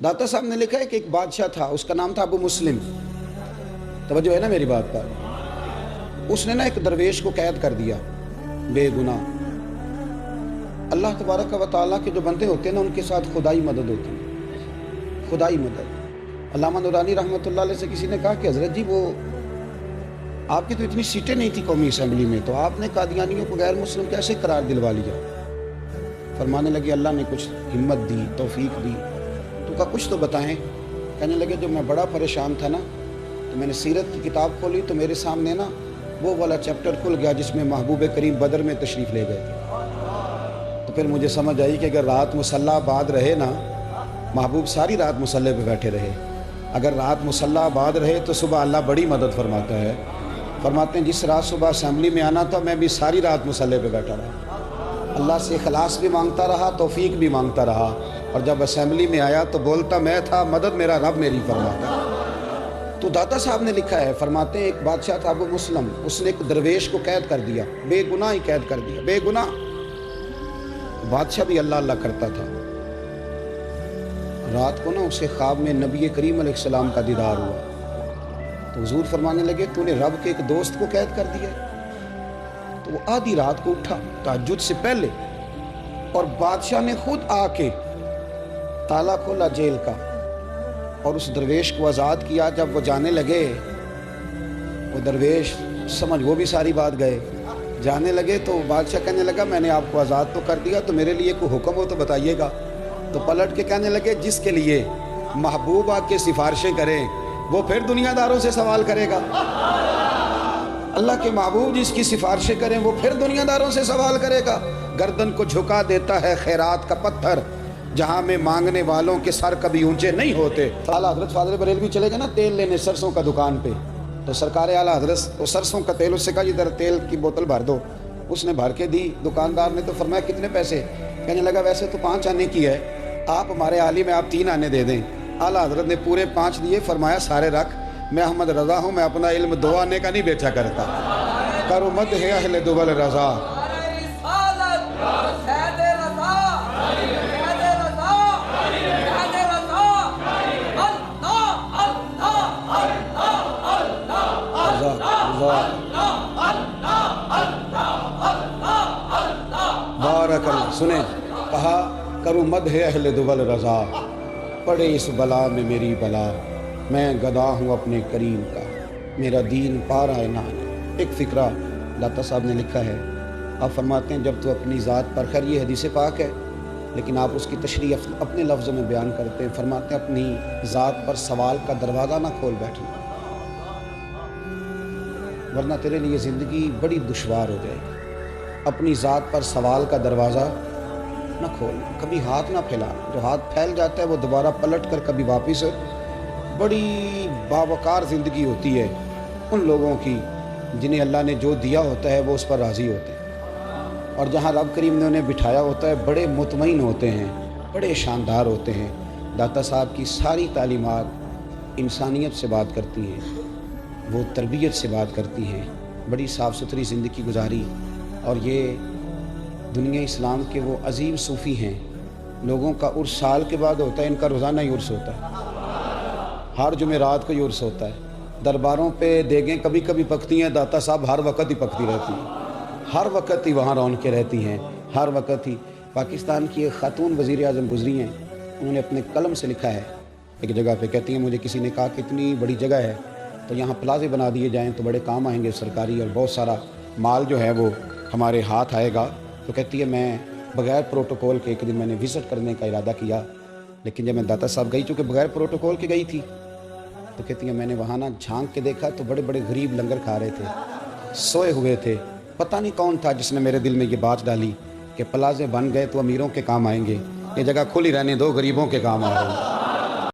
दाता साहब ने लिखा है कि एक बादशाह था, उसका नाम था अबू मुस्लिम। तवज्जो है ना मेरी बात पर। उसने ना एक दरवेश को कैद कर दिया बेगुनाह। अल्लाह तबारक व तआला के जो बंदे होते हैं ना, उनके साथ खुदाई मदद होती है, खुदाई मदद। अल्लामा नूरानी रहमतुल्लाह अलैह से किसी ने कहा कि हज़रत जी, वो आपकी तो इतनी सीटें नहीं थी कौमी असम्बली में, तो आपने कादियानियों को गैर मुस्लिम कैसे करार दिलवा लिया? फरमाने लगे अल्लाह ने कुछ हिम्मत दी, तौफीक दी। तो कहा कुछ तो बताएं। कहने लगे जब मैं बड़ा परेशान था ना, तो मैंने सीरत की किताब खोली तो मेरे सामने ना वो वाला चैप्टर खुल गया जिसमें महबूब करीम बदर में तशरीफ़ ले गए थे। तो फिर मुझे समझ आई कि अगर रात मुसल्ला आबाद रहे ना, महबूब सारी रात मुसल्ले पे बैठे रहे, अगर रात मुसल्ला आबाद रहे तो सुबह अल्लाह बड़ी मदद फरमाता है। फरमाते हैं जिस रात सुबह असम्बली में आना था, मैं भी सारी रात मुसल्ले पे बैठा रहा, अल्लाह से इखलास भी मांगता रहा, तौफीक भी मांगता रहा, और जब असम्बली में आया तो बोलता मैं था, मदद मेरा रब मेरी फरमाता। तो दाता साहब ने लिखा है, फरमाते हैं एक बादशाह था अबू मुस्लिम, उसने एक दरवेश को कैद कर दिया, बेगुनाह ही कैद कर दिया, बेगुनाह। बादशाह भी अल्लाह अल्लाह करता था। रात को ना उसे ख्वाब में नबी करीम अलैहिस्सलाम का दीदार हुआ। तो हुजूर फरमाने लगे तूने रब के एक दोस्त को कैद कर दिया। तो वो आधी रात को उठा तहज्जुद से पहले, और बादशाह ने खुद आके ताला खोला जेल का और उस दरवेश को आज़ाद किया। जब वो जाने लगे, वो दरवेश समझ वो भी सारी बात गए, जाने लगे तो बादशाह कहने लगा मैंने आपको आज़ाद तो कर दिया, तो मेरे लिए कोई हुक्म हो तो बताइएगा। तो पलट के कहने लगे जिसके लिए महबूब आके सिफारिशें करें वो फिर दुनियादारों से सवाल करेगा। अल्लाह के महबूब जिसकी सिफारिशें करें वो फिर दुनियादारों से सवाल करेगा। गर्दन को झुका देता है खैरात का पत्थर, जहाँ में मांगने वालों के सर कभी ऊंचे नहीं होते। आला हजरत फादर बरेलवी चले गए ना तेल लेने सरसों का दुकान पे, तो सरकार आला हजरत वो सरसों का तेल, उससे कहा इधर तेल की बोतल भर दो। उसने भर के दी, दुकानदार ने तो फरमाया कितने पैसे? कहने लगा वैसे तो 5 आने की है, आप हमारे आली में आप 3 आने दे दें। आला हजरत ने पूरे 5 दिए, फरमाया सारे रख, मैं अहमद रज़ा हूँ, मैं अपना इल्म 2 आने का नहीं बेचा करता। करो मत है अहले दुबल रज़ा। बारक सुने, कहा करूँ मद है अहले दुबल रज़ा, पड़े इस बला में मेरी बला, मैं गदा हूँ अपने करीम का, मेरा दीन पारा है ना। एक फ़िक्रा दाता साहब ने लिखा है, आप फरमाते हैं जब तो अपनी ज़ात पर, खैर ये हदीस पाक है लेकिन आप उसकी तशरीह अपने लफ्ज़ों में बयान करते हैं। फरमाते हैं अपनी ज़ात पर सवाल का दरवाज़ा ना खोल बैठना, वरना तेरे लिए ज़िंदगी बड़ी दुश्वार हो जाएगी। अपनी ज़ात पर सवाल का दरवाज़ा ना खोलना, कभी हाथ ना फैलाना। जो हाथ फैल जाता है वो दोबारा पलट कर कभी वापस, बड़ी बावकार ज़िंदगी होती है उन लोगों की जिन्हें अल्लाह ने जो दिया होता है वो उस पर राज़ी होते हैं, और जहाँ रब करीम ने उन्हें बिठाया होता है बड़े मुतमईन होते हैं, बड़े शानदार होते हैं। दाता साहब की सारी तालीमात इंसानियत से बात करती हैं, वो तरबियत से बात करती हैं, बड़ी साफ़ सुथरी ज़िंदगी गुजारी। और ये दुनिया इस्लाम के वो अजीम सूफ़ी हैं। लोगों का उर्स साल के बाद होता है, इनका रोज़ाना ही उर्स होता है, हर जुमेरात को ही उर्स होता है। दरबारों पे देगें कभी कभी पकती हैं, दाता साहब हर वक्त ही पकती रहती हैं, हर वक्त ही वहाँ रौनकें रहती हैं, हर वक्त ही। पाकिस्तान की एक खातून वज़ीर आज़म गुज़री हैं, उन्होंने अपने कलम से लिखा है एक जगह पे, कहती हैं मुझे किसी ने कहा कि इतनी बड़ी जगह है तो यहाँ प्लाजे बना दिए जाएँ तो बड़े काम आएंगे सरकारी, और बहुत सारा माल जो है वो हमारे हाथ आएगा। तो कहती है मैं बग़ैर प्रोटोकॉल के, एक दिन मैंने विज़िट करने का इरादा किया, लेकिन जब मैं दाता साहब गई, चूँकि बग़ैर प्रोटोकॉल के गई थी, तो कहती है मैंने वहाँ ना झांक के देखा तो बड़े बड़े गरीब लंगर खा रहे थे, सोए हुए थे। पता नहीं कौन था जिसने मेरे दिल में ये बात डाली कि प्लाजे बन गए तो अमीरों के काम आएंगे, ये जगह खुली रहने दो, गरीबों के काम आ रहे हैं।